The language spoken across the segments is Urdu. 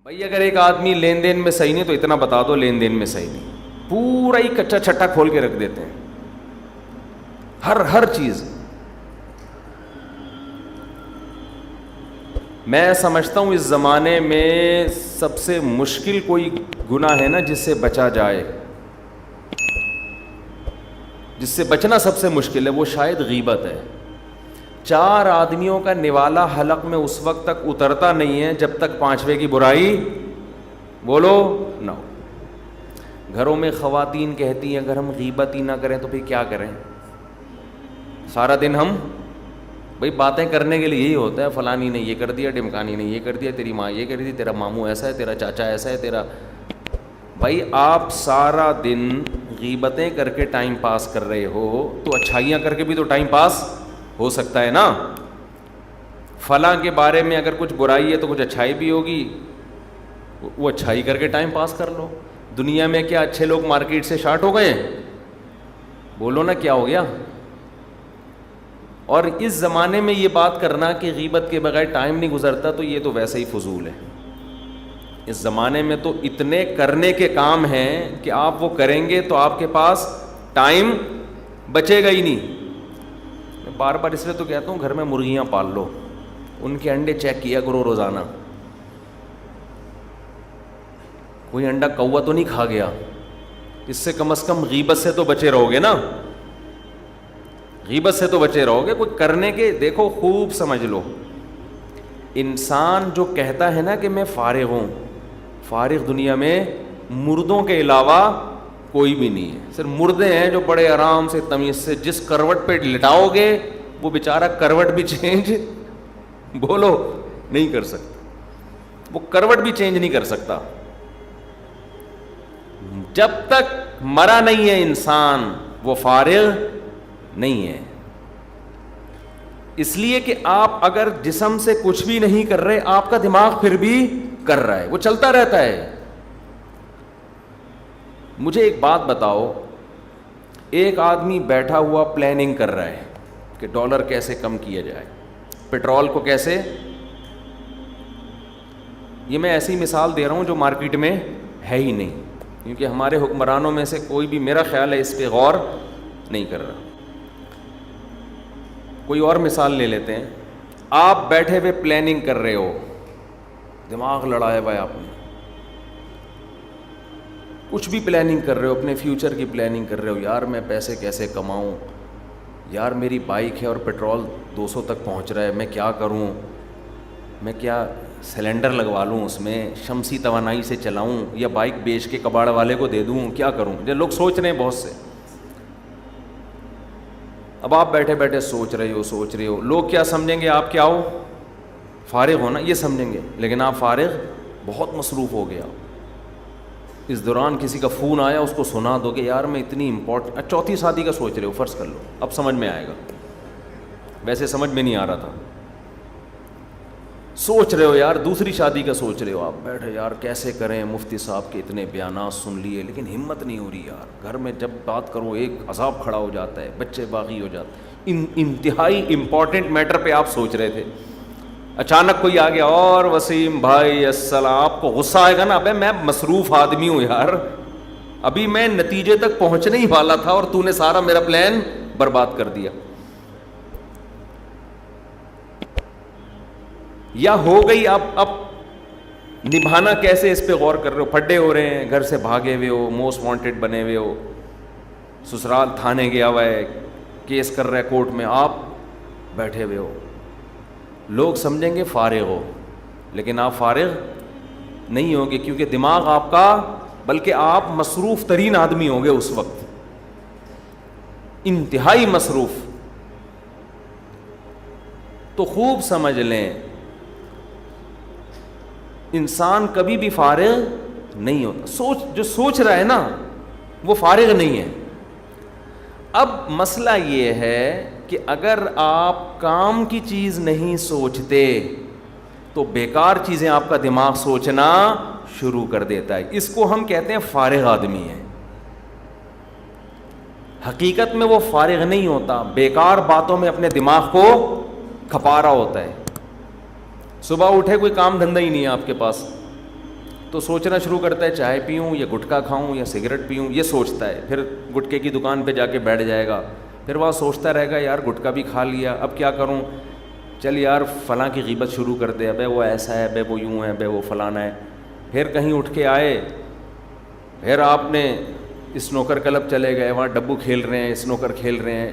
بھائی اگر ایک آدمی لین دین میں صحیح نہیں تو اتنا بتا دو لین دین میں صحیح نہیں، پورا ہی کچا چھٹا کھول کے رکھ دیتے ہیں، ہر چیز۔ میں سمجھتا ہوں اس زمانے میں سب سے مشکل کوئی گناہ ہے نا جس سے بچا جائے، جس سے بچنا سب سے مشکل ہے، وہ شاید غیبت ہے۔ 4 آدمیوں کا نوالا حلق میں اس وقت تک اترتا نہیں ہے جب تک 5ویں کی برائی بولو نہ ہو۔ گھروں میں خواتین کہتی ہیں اگر ہم غیبت ہی نہ کریں تو پھر کیا کریں؟ سارا دن ہم بھئی باتیں کرنے کے لیے یہی ہوتا ہے، فلانی نے یہ کر دیا، ڈمکانی نے یہ کر دیا، تیری ماں یہ کر دی، تیرا ماموں ایسا ہے، تیرا چاچا ایسا ہے، تیرا۔ بھائی آپ سارا دن غیبتیں کر کے ٹائم پاس کر رہے ہو تو اچھائیاں کر کے بھی تو ٹائم پاس ہو سکتا ہے نا۔ فلاں کے بارے میں اگر کچھ برائی ہے تو کچھ اچھائی بھی ہوگی، وہ اچھائی کر کے ٹائم پاس کر لو۔ دنیا میں کیا اچھے لوگ مارکیٹ سے شارٹ ہو گئے؟ بولو نا کیا ہو گیا؟ اور اس زمانے میں یہ بات کرنا کہ غیبت کے بغیر ٹائم نہیں گزرتا تو یہ تو ویسے ہی فضول ہے۔ اس زمانے میں تو اتنے کرنے کے کام ہیں کہ آپ وہ کریں گے تو آپ کے پاس ٹائم بچے گا ہی نہیں۔ میں بار بار اس لیے تو کہتا ہوں گھر میں مرغیاں پال لو، ان کے انڈے چیک کیا کرو روزانہ، کوئی انڈا کوا تو نہیں کھا گیا، اس سے کم از کم غیبت سے تو بچے رہو گے نا، غیبت سے تو بچے رہو گے۔ کوئی کرنے کے دیکھو خوب سمجھ لو، انسان جو کہتا ہے نا کہ میں فارغ ہوں، فارغ دنیا میں مردوں کے علاوہ کوئی بھی نہیں ہے، صرف مردے ہیں جو بڑے آرام سے تمیز سے جس کروٹ پہ لٹاؤ گے وہ بیچارہ کروٹ بھی چینج بولو نہیں کر سکتا، وہ کروٹ بھی چینج نہیں کر سکتا۔ جب تک مرا نہیں ہے انسان وہ فارغ نہیں ہے۔ اس لیے کہ آپ اگر جسم سے کچھ بھی نہیں کر رہے، آپ کا دماغ پھر بھی کر رہا ہے، وہ چلتا رہتا ہے۔ مجھے ایک بات بتاؤ، ایک آدمی بیٹھا ہوا پلاننگ کر رہا ہے کہ ڈالر کیسے کم کیا جائے، پیٹرول کو کیسے، یہ میں ایسی مثال دے رہا ہوں جو مارکیٹ میں ہے ہی نہیں، کیونکہ ہمارے حکمرانوں میں سے کوئی بھی میرا خیال ہے اس پہ غور نہیں کر رہا۔ کوئی اور مثال لے لیتے ہیں، آپ بیٹھے ہوئے پلاننگ کر رہے ہو، دماغ لڑایا ہوا ہے آپ نے، کچھ بھی پلاننگ کر رہے ہو، اپنے فیوچر کی پلاننگ کر رہے ہو، یار میں پیسے کیسے کماؤں، یار میری بائک ہے اور پیٹرول 200 تک پہنچ رہا ہے، میں کیا کروں، میں کیا سلنڈر لگوا لوں اس میں، شمسی توانائی سے چلاؤں یا بائک بیچ کے کباڑ والے کو دے دوں، کیا کروں؟ جو لوگ سوچ رہے ہیں بہت سے۔ اب آپ بیٹھے بیٹھے سوچ رہے ہو، لوگ کیا سمجھیں گے؟ آپ کیا ہو؟ فارغ ہو نا، یہ سمجھیں گے، لیکن آپ فارغ بہت مصروف ہو گیا۔ اس دوران کسی کا فون آیا، اس کو سنا دو کہ یار میں اتنی امپورٹنٹ، چوتھی شادی کا سوچ رہے ہو، فرض کر لو، اب سمجھ میں آئے گا، ویسے سمجھ میں نہیں آ رہا تھا، سوچ رہے ہو یار دوسری شادی کا سوچ رہے ہو، آپ بیٹھے یار کیسے کریں، مفتی صاحب کے اتنے بیانات سن لیے لیکن ہمت نہیں ہو رہی یار، گھر میں جب بات کرو ایک عذاب کھڑا ہو جاتا ہے، بچے باغی ہو جاتے، انتہائی امپورٹنٹ میٹر پہ آپ سوچ رہے تھے، اچانک کوئی آ گیا، اور وسیم بھائی السلام، آپ کو غصہ آئے گا نا، ابے میں مصروف آدمی ہوں یار، ابھی میں نتیجے تک پہنچنے ہی والا تھا اور تو نے سارا میرا پلان برباد کر دیا۔ یا ہو گئی، اب نبھانا کیسے اس پہ غور کر رہے ہو، پھڈے ہو رہے ہیں، گھر سے بھاگے ہوئے ہو، موسٹ وانٹڈ بنے ہوئے ہو، سسرال تھانے گیا ہوا ہے، کیس کر رہا ہے کورٹ میں، آپ بیٹھے ہوئے ہو، لوگ سمجھیں گے فارغ ہو، لیکن آپ فارغ نہیں ہوگے، کیونکہ دماغ آپ کا، بلکہ آپ مصروف ترین آدمی ہوں گے اس وقت، انتہائی مصروف۔ تو خوب سمجھ لیں، انسان کبھی بھی فارغ نہیں ہوتا، جو سوچ رہا ہے نا وہ فارغ نہیں ہے۔ اب مسئلہ یہ ہے کہ اگر آپ کام کی چیز نہیں سوچتے تو بیکار چیزیں آپ کا دماغ سوچنا شروع کر دیتا ہے، اس کو ہم کہتے ہیں فارغ آدمی ہے۔ حقیقت میں وہ فارغ نہیں ہوتا، بیکار باتوں میں اپنے دماغ کو کھپا رہا ہوتا ہے۔ صبح اٹھے کوئی کام دھندہ ہی نہیں ہے آپ کے پاس، تو سوچنا شروع کرتا ہے چائے پیوں یا گٹکا کھاؤں یا سگریٹ پیوں, یہ سوچتا ہے. پھر گٹکے کی دکان پہ جا کے بیٹھ جائے گا, پھر وہاں سوچتا رہے گا یار گٹکا بھی کھا لیا, اب کیا کروں, چل یار فلاں کی غیبت شروع کر دے, ابے وہ ایسا ہے, بے وہ یوں ہے, بے وہ فلانا ہے. پھر کہیں اٹھ کے آئے, پھر آپ نے اسنوکر کلب چلے گئے, وہاں ڈبو کھیل رہے ہیں, اسنوکر کھیل رہے ہیں.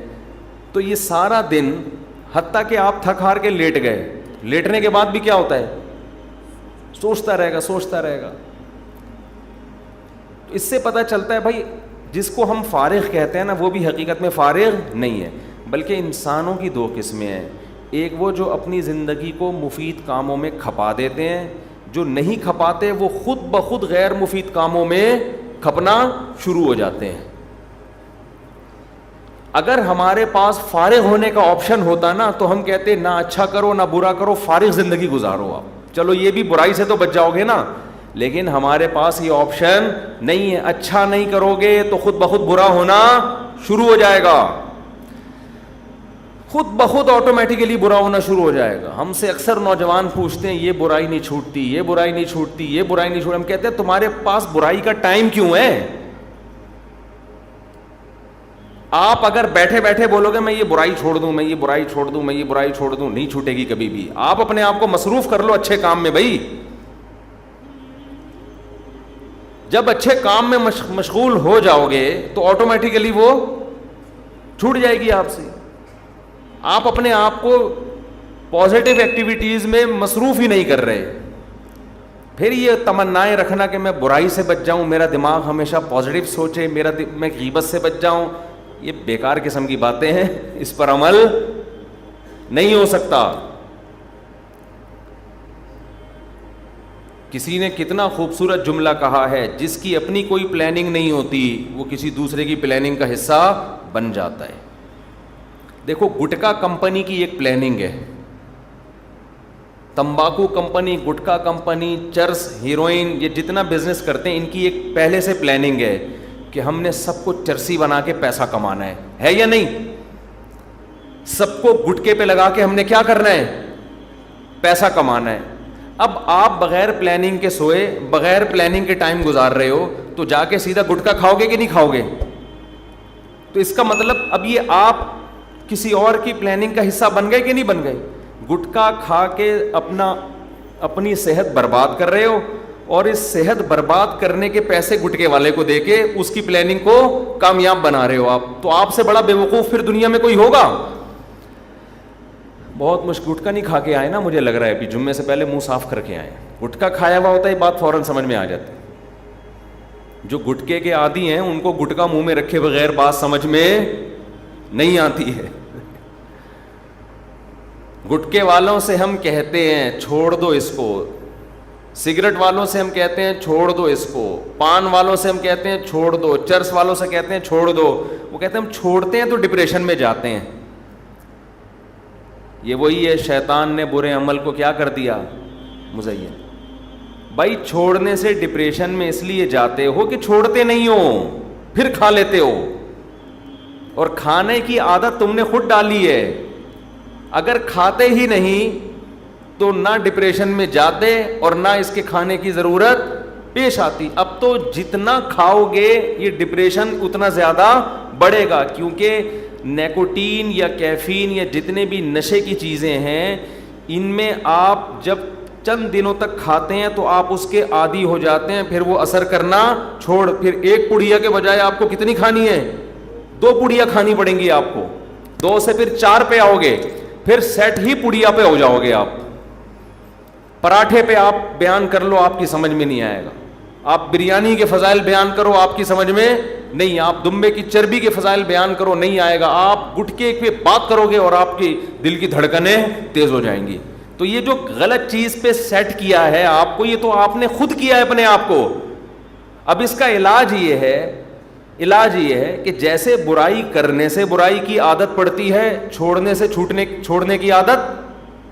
تو یہ سارا دن, حتیٰ کہ آپ تھک ہار کے لیٹ گئے, لیٹنے کے بعد بھی کیا ہوتا ہے, سوچتا رہے گا, سوچتا رہے گا. تو اس سے پتہ چلتا ہے بھائی جس کو ہم فارغ کہتے ہیں نا, وہ بھی حقیقت میں فارغ نہیں ہے, بلکہ انسانوں کی دو قسمیں ہیں. ایک وہ جو اپنی زندگی کو مفید کاموں میں کھپا دیتے ہیں, جو نہیں کھپاتے وہ خود بخود غیر مفید کاموں میں کھپنا شروع ہو جاتے ہیں. اگر ہمارے پاس فارغ ہونے کا آپشن ہوتا نا تو ہم کہتے نہ اچھا کرو نہ برا کرو, فارغ زندگی گزارو آپ, چلو یہ بھی برائی سے تو بچ جاؤ گے نا. لیکن ہمارے پاس یہ آپشن نہیں ہے. اچھا نہیں کرو گے تو خود بخود برا ہونا شروع ہو جائے گا, خود بخود آٹومیٹیکلی برا ہونا شروع ہو جائے گا. ہم سے اکثر نوجوان پوچھتے ہیں یہ برائی نہیں چھوٹتی, یہ برائی نہیں چھوٹتی, یہ برائی نہیں چھوٹتی. ہم کہتے ہیں تمہارے پاس برائی کا ٹائم کیوں ہے؟ آپ اگر بیٹھے بیٹھے بولو گے میں یہ برائی چھوڑ دوں, میں یہ برائی چھوڑ دوں, میں یہ برائی چھوڑ دوں, نہیں چھوٹے گی کبھی بھی. آپ اپنے آپ کو مصروف کر لو اچھے کام میں بھائی. جب اچھے کام میں مشغول ہو جاؤ گے تو آٹومیٹیکلی وہ چھوٹ جائے گی آپ سے. آپ اپنے آپ کو پازیٹیو ایکٹیویٹیز میں مصروف ہی نہیں کر رہے. پھر یہ تمنائیں رکھنا کہ میں برائی سے بچ جاؤں, میرا دماغ ہمیشہ پازیٹیو سوچے, میں غیبت سے بچ جاؤں, یہ بیکار قسم کی باتیں ہیں, اس پر عمل نہیں ہو سکتا. کسی نے کتنا خوبصورت جملہ کہا ہے, جس کی اپنی کوئی پلاننگ نہیں ہوتی وہ کسی دوسرے کی پلاننگ کا حصہ بن جاتا ہے. دیکھو گٹکا کمپنی کی ایک پلاننگ ہے, تمباکو کمپنی, گٹکا کمپنی, چرس, ہیروئن, یہ جتنا بزنس کرتے ہیں ان کی ایک پہلے سے پلاننگ ہے کہ ہم نے سب کو چرسی بنا کے پیسہ کمانا ہے یا نہیں؟ سب کو گٹکے پہ لگا کے ہم نے کیا کرنا ہے, پیسہ کمانا ہے. اب آپ بغیر پلاننگ کے سوئے, بغیر پلاننگ کے ٹائم گزار رہے ہو, تو جا کے سیدھا گٹکا کھاؤ گے کہ نہیں کھاؤ گے؟ تو اس کا مطلب اب یہ آپ کسی اور کی پلاننگ کا حصہ بن گئے کہ نہیں بن گئے؟ گٹکا کھا کے اپنی صحت برباد کر رہے ہو, اور اس صحت برباد کرنے کے پیسے گٹکے والے کو دے کے اس کی پلاننگ کو کامیاب بنا رہے ہو آپ. تو آپ سے بڑا بے وقوف پھر دنیا میں کوئی ہوگا؟ بہت مشکل. گٹکا نہیں کھا کے آئے نا, مجھے لگ رہا ہے ابھی جمعے سے پہلے منہ صاف کر کے آئے. گٹکا کھایا ہوا ہوتا ہے بات فوراً سمجھ میں آ جاتی. جو گٹکے کے عادی ہیں ان کو گٹکا منہ میں رکھے بغیر بات سمجھ میں نہیں آتی ہے. گٹکے والوں سے ہم کہتے ہیں چھوڑ دو اس کو, سگریٹ والوں سے ہم کہتے ہیں چھوڑ دو اس کو, پان والوں سے ہم کہتے ہیں چھوڑ دو, چرس والوں سے کہتے ہیں چھوڑ دو. وہ کہتے ہیں ہم چھوڑتے ہیں تو ڈپریشن میں جاتے ہیں. یہ وہی ہے, شیطان نے برے عمل کو کیا کر دیا, مزین. بھائی چھوڑنے سے ڈپریشن میں اس لیے جاتے ہو کہ چھوڑتے نہیں ہو, پھر کھا لیتے ہو, اور کھانے کی عادت تم نے خود ڈالی ہے. اگر کھاتے ہی نہیں تو نہ ڈپریشن میں جاتے اور نہ اس کے کھانے کی ضرورت پیش آتی. اب تو جتنا کھاؤ گے یہ ڈپریشن اتنا زیادہ بڑھے گا, کیونکہ نیکوٹین یا کیفین یا جتنے بھی نشے کی چیزیں ہیں ان میں آپ جب چند دنوں تک کھاتے ہیں تو آپ اس کے عادی ہو جاتے ہیں, پھر وہ اثر کرنا چھوڑ, پھر ایک پڑیا کے بجائے آپ کو کتنی کھانی ہے, 2 پڑیا کھانی پڑیں گی آپ کو, 2 سے پھر 4 پہ آؤ گے, پھر سیٹ ہی پڑیا پہ ہو جاؤ گے آپ. پراٹھے پہ آپ بیان کر لو آپ کی سمجھ میں نہیں آئے گا, آپ بریانی کے فضائل بیان کرو آپ کی سمجھ میں نہیں, آپ دمبے کی چربی کے فضائل بیان کرو نہیں آئے گا, آپ گٹکے پہ بات کرو گے اور آپ کی دل کی دھڑکنیں تیز ہو جائیں گی. تو یہ جو غلط چیز پہ سیٹ کیا ہے آپ کو, یہ تو آپ نے خود کیا ہے اپنے آپ کو. اب اس کا علاج یہ ہے کہ جیسے برائی کرنے سے برائی کی عادت پڑتی ہے, چھوڑنے سے چھوڑنے کی عادت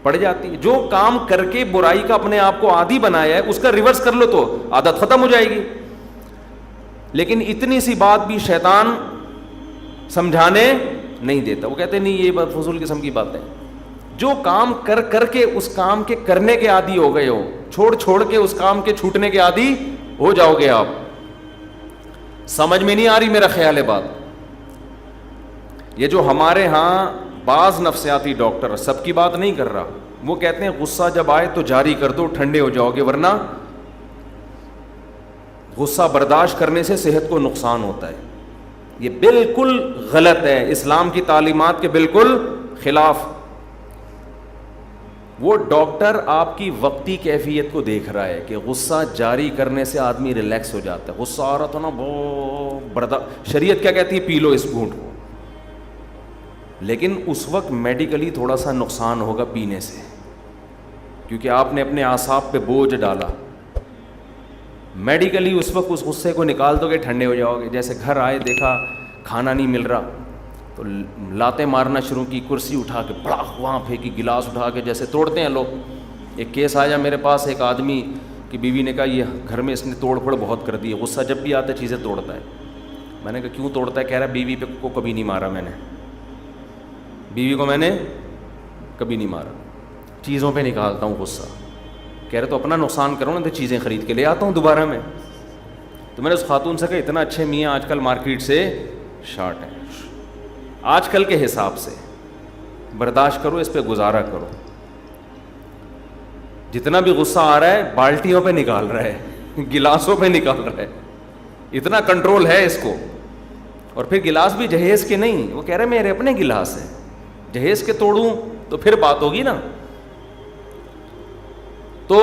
پڑ جاتی ہے. جو کام کر کے برائی کا اپنے آپ کو عادی بنایا ہے اس کا ریورس کر لو تو عادت ختم ہو جائے گی. لیکن اتنی سی بات بھی شیطان سمجھانے نہیں دیتا, وہ کہتے نہیں یہ بات فضول قسم کی بات ہے. جو کام کر کر کے اس کام کے کرنے کے عادی ہو گئے ہو, چھوڑ چھوڑ کے اس کام کے چھوٹنے کے عادی ہو جاؤ گے آپ. سمجھ میں نہیں آ رہی میرا خیال ہے بات. یہ جو ہمارے ہاں بعض نفسیاتی ڈاکٹر, سب کی بات نہیں کر رہا, وہ کہتے ہیں غصہ جب آئے تو جاری کر دو, ٹھنڈے ہو جاؤ گے, ورنہ غصہ برداشت کرنے سے صحت کو نقصان ہوتا ہے. یہ بالکل غلط ہے, اسلام کی تعلیمات کے بالکل خلاف. وہ ڈاکٹر آپ کی وقتی کیفیت کو دیکھ رہا ہے کہ غصہ جاری کرنے سے آدمی ریلیکس ہو جاتا ہے. غصہ آ رہا تھا نا, بہت شریعت کیا کہتی ہے, پی لو اس گھونٹ کو, لیکن اس وقت میڈیکلی تھوڑا سا نقصان ہوگا پینے سے, کیونکہ آپ نے اپنے اعصاب پہ بوجھ ڈالا. میڈیکلی اس وقت اس غصے کو نکال دو گے, ٹھنڈے ہو جاؤ گے. جیسے گھر آئے, دیکھا کھانا نہیں مل رہا, تو لاتیں مارنا شروع کی, کرسی اٹھا کے بڑا وہاں پھینکی, گلاس اٹھا کے, جیسے توڑتے ہیں لوگ. ایک کیس آیا میرے پاس, ایک آدمی کی بیوی نے کہا یہ گھر میں اس نے توڑ پھوڑ بہت کر دی ہے, غصہ جب بھی آتا ہے چیزیں توڑتا ہے. میں نے کہا کیوں توڑتا ہے؟ کہہ رہا بیوی پہ کو کبھی نہیں مارا میں نے, بیوی کو میں نے کبھی نہیں مارا, چیزوں پہ نکالتا ہوں غصہ. کہہ رہے تو اپنا نقصان کرو نا, تو چیزیں خرید کے لے آتا ہوں دوبارہ میں. تو میں نے اس خاتون سے کہا اتنا اچھے میاں آج کل مارکیٹ سے شارٹ ہیں, آج کل کے حساب سے برداشت کرو, اس پہ گزارا کرو. جتنا بھی غصہ آ رہا ہے بالٹیوں پہ نکال رہا ہے, گلاسوں پہ نکال رہا ہے, اتنا کنٹرول ہے اس کو. اور پھر گلاس بھی جہیز کے نہیں, وہ کہہ رہے میرے اپنے گلاس ہیں, جہیز کے توڑوں تو پھر بات ہوگی نا. تو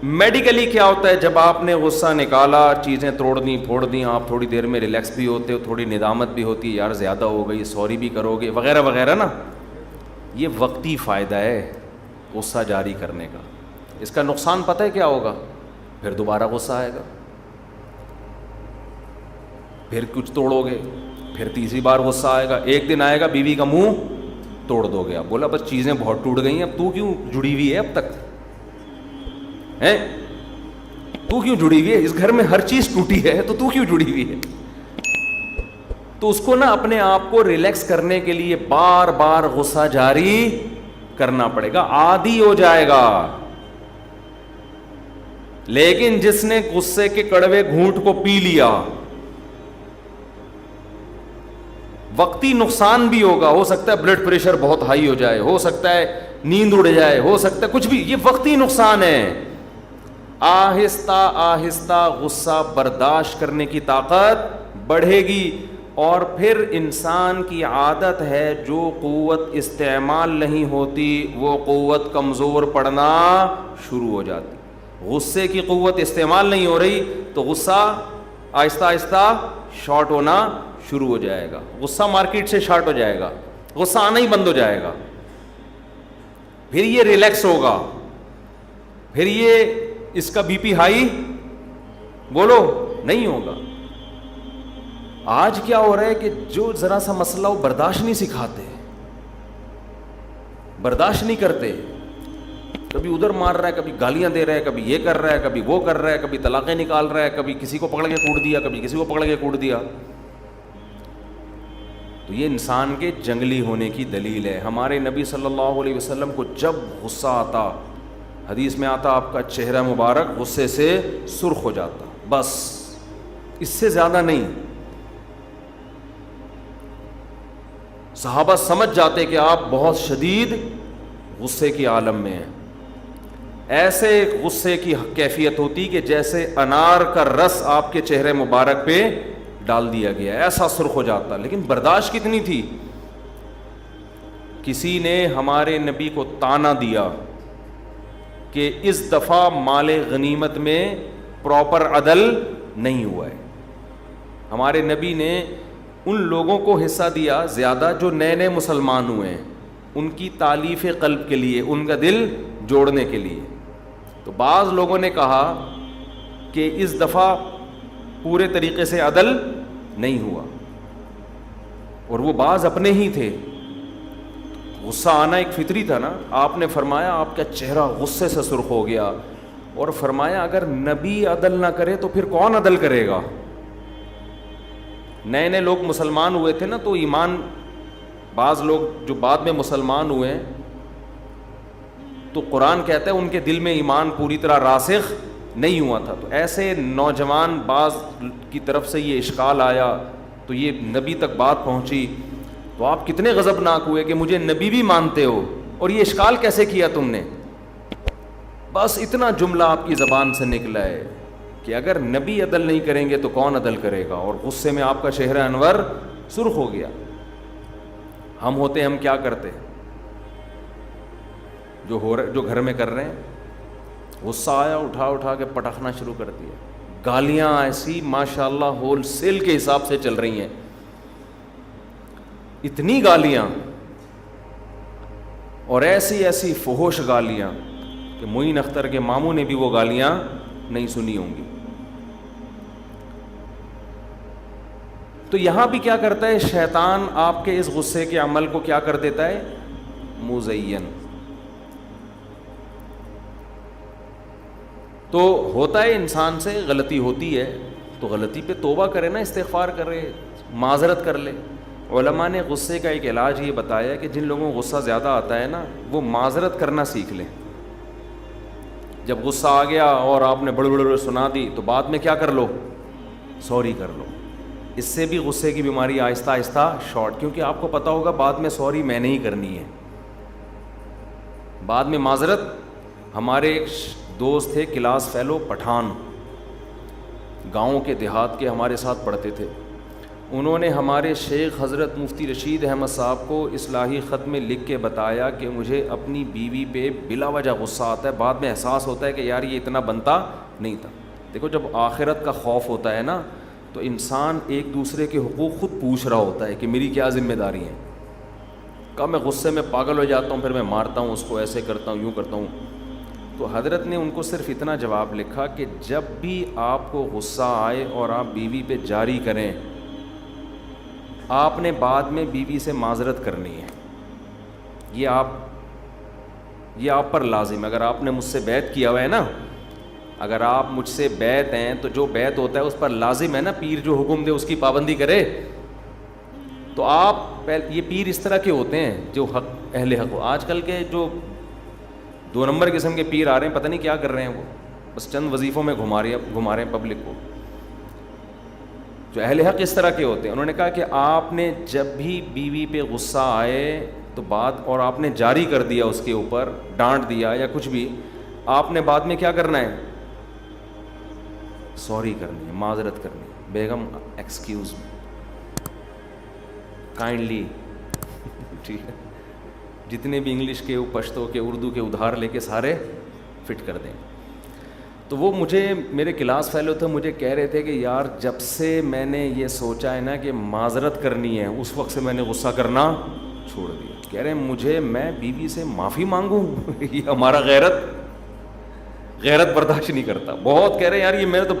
میڈیکلی کیا ہوتا ہے, جب آپ نے غصہ نکالا, چیزیں توڑ دیں پھوڑ دیں, آپ تھوڑی دیر میں ریلیکس بھی ہوتے ہو, تھوڑی ندامت بھی ہوتی ہے, یار زیادہ ہو گئی, سوری بھی کرو گے وغیرہ وغیرہ نا. یہ وقتی فائدہ ہے غصہ جاری کرنے کا. اس کا نقصان پتہ ہے کیا ہوگا؟ پھر دوبارہ غصہ آئے گا, پھر کچھ توڑو گے, پھر تیسری بار غصہ آئے گا. ایک دن آئے گا بیوی کا منہ توڑ دو گے, آپ بولا بس چیزیں بہت ٹوٹ گئی ہیں, اب تو کیوں جڑی ہوئی ہے اب تک ہیں, تو کیوں جڑی ہوئی ہے, اس گھر میں ہر چیز ٹوٹی ہے تو کیوں جڑی ہوئی ہے. تو اس کو نا اپنے آپ کو ریلیکس کرنے کے لیے بار بار غصہ جاری کرنا پڑے گا, عادی ہو جائے گا. لیکن جس نے غصے کے کڑوے گھونٹ کو پی لیا, وقتی نقصان بھی ہوگا, ہو سکتا ہے بلڈ پریشر بہت ہائی ہو جائے, ہو سکتا ہے نیند اڑ جائے, ہو سکتا ہے کچھ بھی, یہ وقتی نقصان ہے. آہستہ آہستہ غصہ برداشت کرنے کی طاقت بڑھے گی, اور پھر انسان کی عادت ہے جو قوت استعمال نہیں ہوتی وہ قوت کمزور پڑنا شروع ہو جاتی. غصے کی قوت استعمال نہیں ہو رہی تو غصہ آہستہ آہستہ شارٹ ہونا شروع ہو جائے گا, غصہ مارکیٹ سے شارٹ ہو جائے گا, غصہ آنا ہی بند ہو جائے گا. پھر یہ ریلیکس ہوگا, پھر یہ اس کا بی پی ہائی بولو نہیں ہوگا. آج کیا ہو رہا ہے کہ جو ذرا سا مسئلہ ہو برداشت نہیں سکھاتے, برداشت نہیں کرتے, کبھی ادھر مار رہا ہے, کبھی گالیاں دے رہا ہے, کبھی یہ کر رہا ہے, کبھی وہ کر رہا ہے, کبھی طلاقیں نکال رہا ہے, کبھی کسی کو پکڑ کے کوٹ دیا, کبھی کسی کو پکڑ کے کوٹ دیا. تو یہ انسان کے جنگلی ہونے کی دلیل ہے. ہمارے نبی صلی اللہ علیہ وسلم کو جب غصہ آتا, حدیث میں آتا آپ کا چہرہ مبارک غصے سے سرخ ہو جاتا, بس اس سے زیادہ نہیں. صحابہ سمجھ جاتے کہ آپ بہت شدید غصے کی عالم میں ہیں. ایسے غصے کی کیفیت ہوتی کہ جیسے انار کا رس آپ کے چہرے مبارک پہ ڈال دیا گیا, ایسا سرخ ہو جاتا. لیکن برداشت کتنی تھی. کسی نے ہمارے نبی کو طعنہ دیا کہ اس دفعہ مال غنیمت میں پراپر عدل نہیں ہوا ہے. ہمارے نبی نے ان لوگوں کو حصہ دیا زیادہ جو نئے نئے مسلمان ہوئے ہیں, ان کی تالیف قلب کے لیے, ان کا دل جوڑنے کے لیے. تو بعض لوگوں نے کہا کہ اس دفعہ پورے طریقے سے عدل نہیں ہوا, اور وہ بعض اپنے ہی تھے. غصہ آنا ایک فطری تھا نا. آپ نے فرمایا آپ کا چہرہ غصے سے سرخ ہو گیا, اور فرمایا اگر نبی عدل نہ کرے تو پھر کون عدل کرے گا. نئے نئے لوگ مسلمان ہوئے تھے نا, تو ایمان بعض لوگ جو بعد میں مسلمان ہوئے ہیں تو قرآن کہتا ہے ان کے دل میں ایمان پوری طرح راسخ نہیں ہوا تھا. تو ایسے نوجوان بعض کی طرف سے یہ اشکال آیا تو یہ نبی تک بات پہنچی, تو آپ کتنے غضبناک ہوئے کہ مجھے نبی بھی مانتے ہو اور یہ اشکال کیسے کیا تم نے. بس اتنا جملہ آپ کی زبان سے نکلا ہے کہ اگر نبی عدل نہیں کریں گے تو کون عدل کرے گا, اور غصے میں آپ کا چہرہ انور سرخ ہو گیا. ہم ہوتے ہم کیا کرتے جو گھر میں کر رہے ہیں, غصہ آیا اٹھا کے پٹخنا شروع کر دیا, گالیاں ایسی ماشاءاللہ ہول سیل کے حساب سے چل رہی ہیں, اتنی گالیاں اور ایسی فحش گالیاں کہ معین اختر کے ماموں نے بھی وہ گالیاں نہیں سنی ہوں گی. تو یہاں بھی کیا کرتا ہے شیطان, آپ کے اس غصے کے عمل کو کیا کر دیتا ہے, مزین. تو ہوتا ہے انسان سے غلطی ہوتی ہے تو غلطی پہ توبہ کرے نا, استغفار کرے, معذرت کر لے. علماء نے غصے کا ایک علاج یہ بتایا کہ جن لوگوں کو غصہ زیادہ آتا ہے نا وہ معذرت کرنا سیکھ لیں. جب غصہ آ گیا اور آپ نے بڑ سنا دی تو بعد میں کیا کر لو, سوری کر لو. اس سے بھی غصے کی بیماری آہستہ آہستہ شارٹ, کیونکہ آپ کو پتہ ہوگا بعد میں سوری میں نہیں کرنی ہے, بعد میں معذرت. ہمارے ایک دوست تھے کلاس فیلو پٹھان, گاؤں کے دیہات کے ہمارے ساتھ پڑھتے تھے. انہوں نے ہمارے شیخ حضرت مفتی رشید احمد صاحب کو اصلاحی خط میں لکھ کے بتایا کہ مجھے اپنی بیوی پہ بلا وجہ غصہ آتا ہے, بعد میں احساس ہوتا ہے کہ یار یہ اتنا بنتا نہیں تھا. دیکھو جب آخرت کا خوف ہوتا ہے نا تو انسان ایک دوسرے کے حقوق خود پوچھ رہا ہوتا ہے کہ میری کیا ذمہ داری ہے. کہا میں غصے میں پاگل ہو جاتا ہوں, پھر میں مارتا ہوں اس کو, ایسے کرتا ہوں, یوں کرتا ہوں. تو حضرت نے ان کو صرف اتنا جواب لکھا کہ جب بھی آپ کو غصہ آئے اور آپ بیوی پہ جاری کریں, آپ نے بعد میں بیوی سے معذرت کرنی ہے. یہ آپ پر لازم ہے. اگر آپ نے مجھ سے بیعت کیا ہوا ہے نا, اگر آپ مجھ سے بیعت ہیں تو جو بیعت ہوتا ہے اس پر لازم ہے نا, پیر جو حکم دے اس کی پابندی کرے. تو آپ یہ پیر اس طرح کے ہوتے ہیں جو حق اہل حق ہو. آج کل کے جو 2 نمبر قسم کے پیر آ رہے ہیں, پتہ نہیں کیا کر رہے ہیں, وہ بس چند وظیفوں میں گھما رہے ہیں پبلک کو. جو اہل حق اس طرح کے ہوتے ہیں, انہوں نے کہا کہ آپ نے جب بھی بیوی پہ غصہ آئے تو بات, اور آپ نے جاری کر دیا اس کے اوپر, ڈانٹ دیا یا کچھ بھی, آپ نے بعد میں کیا کرنا ہے, سوری کرنی ہے, معذرت کرنی ہے. بیگم ایکسکیوز می, کائنڈلی, ٹھیک ہے. جتنے بھی انگلش کے, پشتو کے, اردو کے ادھار لے کے سارے فٹ کر دیں. تو وہ مجھے, میرے کلاس فیلو تھے, مجھے کہہ رہے تھے کہ یار جب سے میں نے یہ سوچا ہے نا کہ معذرت کرنی ہے, اس وقت سے میں نے غصہ کرنا چھوڑ دیا. کہہ رہے ہیں میں بیوی سے معافی مانگوں, یہ ہمارا غیرت برداشت نہیں کرتا. بہت کہہ رہے ہیں یار یہ میرا تو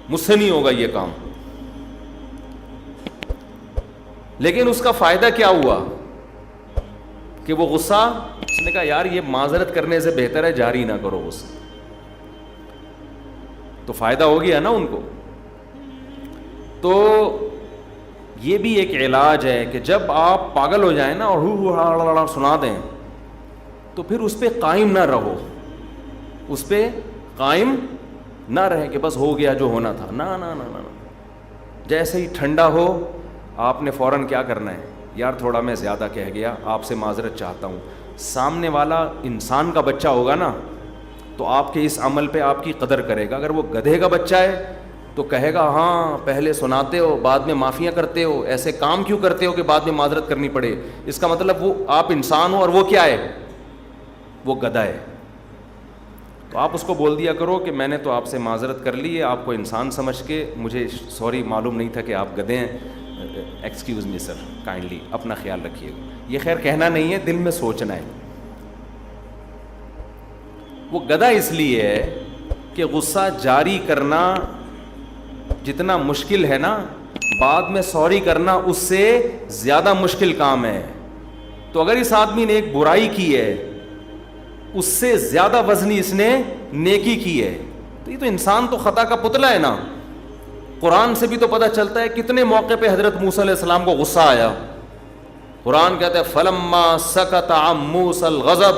مجھ سے نہیں ہوگا یہ کام. لیکن اس کا فائدہ کیا ہوا کہ وہ غصہ, اس نے کہا یار یہ معذرت کرنے سے بہتر ہے جاری نہ کرو غصہ. تو فائدہ ہو گیا نا ان کو. تو یہ بھی ایک علاج ہے کہ جب آپ پاگل ہو جائیں نا اور سنا دیں تو پھر اس پہ قائم نہ رہو, اس پہ قائم نہ رہیں کہ بس ہو گیا جو ہونا تھا. نہ نہ نہ نہ, جیسے ہی ٹھنڈا ہو آپ نے فوراً کیا کرنا ہے, یار تھوڑا میں زیادہ کہہ گیا, آپ سے معذرت چاہتا ہوں. سامنے والا انسان کا بچہ ہوگا نا تو آپ کے اس عمل پہ آپ کی قدر کرے گا. اگر وہ گدھے کا بچہ ہے تو کہے گا ہاں پہلے سناتے ہو بعد میں معافیاں کرتے ہو, ایسے کام کیوں کرتے ہو کہ بعد میں معذرت کرنی پڑے. اس کا مطلب وہ آپ انسان ہو اور وہ کیا ہے, وہ گدھا ہے. تو آپ اس کو بول دیا کرو کہ میں نے تو آپ سے معذرت کر لی ہے, آپ کو انسان سمجھ کے, مجھے سوری معلوم نہیں تھا کہ آپ گدھے ہیں, ایکسکیوز می سر, کائنڈلی اپنا خیال رکھیے گا. یہ خیر کہنا نہیں ہے, دل میں سوچنا ہے. وہ گدھا اس لیے ہے کہ غصہ جاری کرنا جتنا مشکل ہے نا, بعد میں سوری کرنا اس سے زیادہ مشکل کام ہے. تو اگر اس آدمی نے ایک برائی کی ہے اس سے زیادہ وزنی اس نے نیکی کی ہے, تو یہ تو انسان تو خطا کا پتلا ہے نا. قرآن سے بھی تو پتہ چلتا ہے کتنے موقع پہ حضرت موسیٰ علیہ السلام کو غصہ آیا, قرآن کہتا ہے فلما سکت عن موسیٰ الغضب،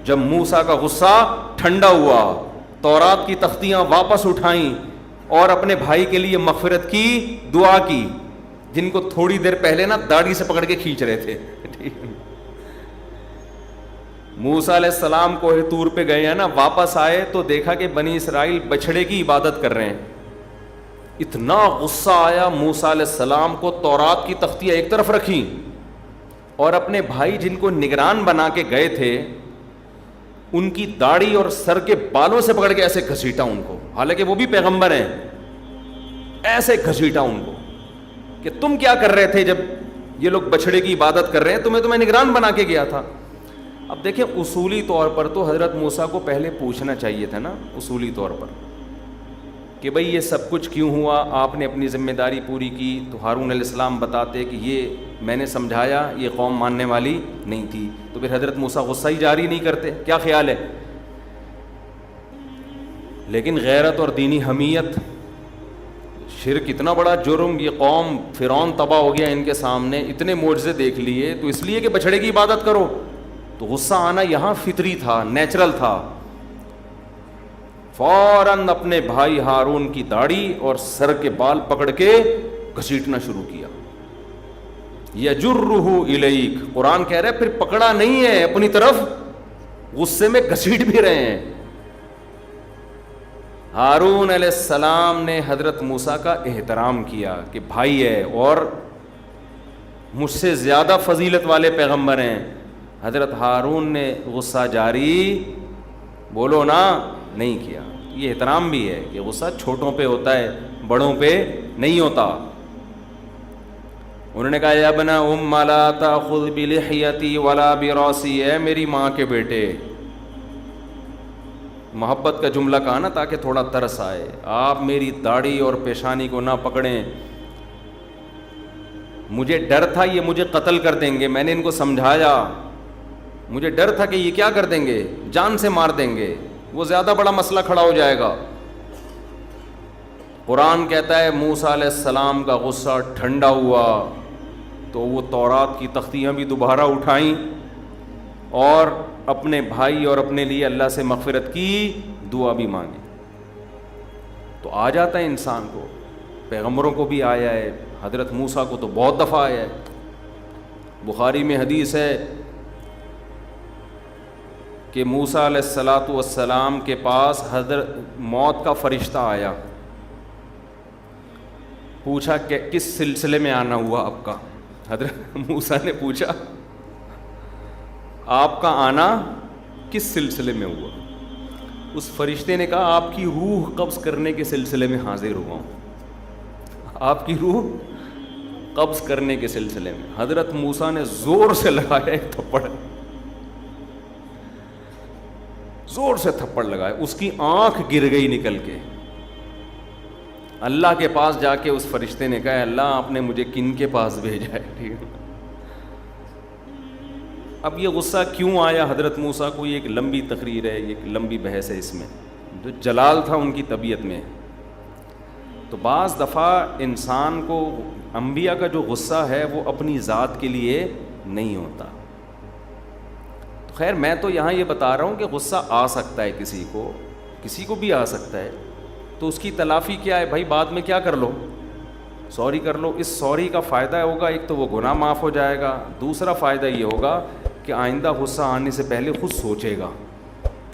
جب موسیٰ کا غصہ ٹھنڈا ہوا، تورات کی تختیاں واپس اٹھائیں اور اپنے بھائی کے لیے مغفرت کی دعا کی، جن کو تھوڑی دیر پہلے نا داڑھی سے پکڑ کے کھینچ رہے تھے. موسیٰ علیہ السلام کوہ طور پہ گئے ہیں نا، واپس آئے تو دیکھا کہ بنی اسرائیل بچھڑے کی عبادت کر رہے ہیں. اتنا غصہ آیا موسیٰ علیہ السلام کو، تورات کی تختیاں ایک طرف رکھیں اور اپنے بھائی جن کو نگران بنا کے گئے تھے ان کی داڑھی اور سر کے بالوں سے پکڑ کے ایسے گھسیٹا ان کو، حالانکہ وہ بھی پیغمبر ہیں، ایسے گھسیٹا ان کو کہ تم کیا کر رہے تھے جب یہ لوگ بچھڑے کی عبادت کر رہے ہیں، تمہیں نگران بنا کے گیا تھا. اب دیکھیں اصولی طور پر تو حضرت موسیٰ کو پہلے پوچھنا چاہیے تھا نا، اصولی طور پر کہ بھئی یہ سب کچھ کیوں ہوا، آپ نے اپنی ذمہ داری پوری کی تو ہارون علیہ السلام بتاتے کہ یہ میں نے سمجھایا، یہ قوم ماننے والی نہیں تھی، تو پھر حضرت موسیٰ غصہ ہی جاری نہیں کرتے. کیا خیال ہے؟ لیکن غیرت اور دینی حمیت، شرک اتنا بڑا جرم، یہ قوم فرعون تباہ ہو گیا ان کے سامنے، اتنے معجزے دیکھ لیے، تو اس لیے کہ بچھڑے کی عبادت کرو، تو غصہ آنا یہاں فطری تھا، نیچرل تھا. فوراً اپنے بھائی ہارون کی داڑھی اور سر کے بال پکڑ کے گھسیٹنا شروع کیا. یجرہ الیک، قرآن کہہ رہا ہے پھر پکڑا نہیں ہے اپنی طرف، غصے میں گھسیٹ بھی رہے ہیں. ہارون علیہ السلام نے حضرت موسیٰ کا احترام کیا کہ بھائی ہے اور مجھ سے زیادہ فضیلت والے پیغمبر ہیں. حضرت ہارون نے غصہ جاری بولو نا نہیں کیا. یہ احترام بھی ہے کہ غصہ چھوٹوں پہ ہوتا ہے، بڑوں پہ نہیں ہوتا. انہوں نے کہا یا ابن ام لا تاخذ بلحیتی ولا براسی، اے میری ماں کے بیٹے، محبت کا جملہ کہا نا تاکہ تھوڑا ترس آئے، آپ میری داڑھی اور پیشانی کو نہ پکڑیں، مجھے ڈر تھا یہ مجھے قتل کر دیں گے، میں نے ان کو سمجھایا، مجھے ڈر تھا کہ یہ کیا کر دیں گے، جان سے مار دیں گے، وہ زیادہ بڑا مسئلہ کھڑا ہو جائے گا. قرآن کہتا ہے موسیٰ علیہ السلام کا غصہ ٹھنڈا ہوا تو وہ تورات کی تختیاں بھی دوبارہ اٹھائیں اور اپنے بھائی اور اپنے لیے اللہ سے مغفرت کی دعا بھی مانگی. تو آ جاتا ہے انسان کو، پیغمبروں کو بھی آیا ہے، حضرت موسیٰ کو تو بہت دفعہ آیا ہے. بخاری میں حدیث ہے کہ موسیٰ علیہ السلام کے پاس حضرت موت کا فرشتہ آیا، پوچھا کہ کس سلسلے میں آنا ہوا آپ کا. حضرت موسیٰ نے پوچھا آپ کا آنا کس سلسلے میں ہوا؟ اس فرشتے نے کہا آپ کی روح قبض کرنے کے سلسلے میں حاضر ہوا ہوں، آپ کی روح قبض کرنے کے سلسلے میں. حضرت موسیٰ نے زور سے لگایا ایک تھپڑ، زور سے تھپڑ لگایا، اس کی آنکھ گر گئی نکل کے. اللہ کے پاس جا کے اس فرشتے نے کہا اللہ آپ نے مجھے کن کے پاس بھیجا ہے؟ ٹھیک ہے. اب یہ غصہ کیوں آیا حضرت موسیٰ کو، یہ ایک لمبی تقریر ہے، یہ ایک لمبی بحث ہے، اس میں جو جلال تھا ان کی طبیعت میں. تو بعض دفعہ انسان کو انبیاء کا جو غصہ ہے وہ اپنی ذات کے لیے نہیں ہوتا. خیر میں تو یہاں یہ بتا رہا ہوں کہ غصہ آ سکتا ہے کسی کو بھی آ سکتا ہے، تو اس کی تلافی کیا ہے بھائی؟ بعد میں کیا کر لو، سوری کر لو. اس سوری کا فائدہ ہوگا ایک تو وہ گناہ معاف ہو جائے گا، دوسرا فائدہ یہ ہوگا کہ آئندہ غصہ آنے سے پہلے خود سوچے گا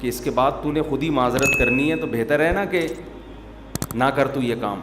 کہ اس کے بعد تو نے خود ہی معذرت کرنی ہے، تو بہتر ہے نا کہ نہ کر تو یہ کام.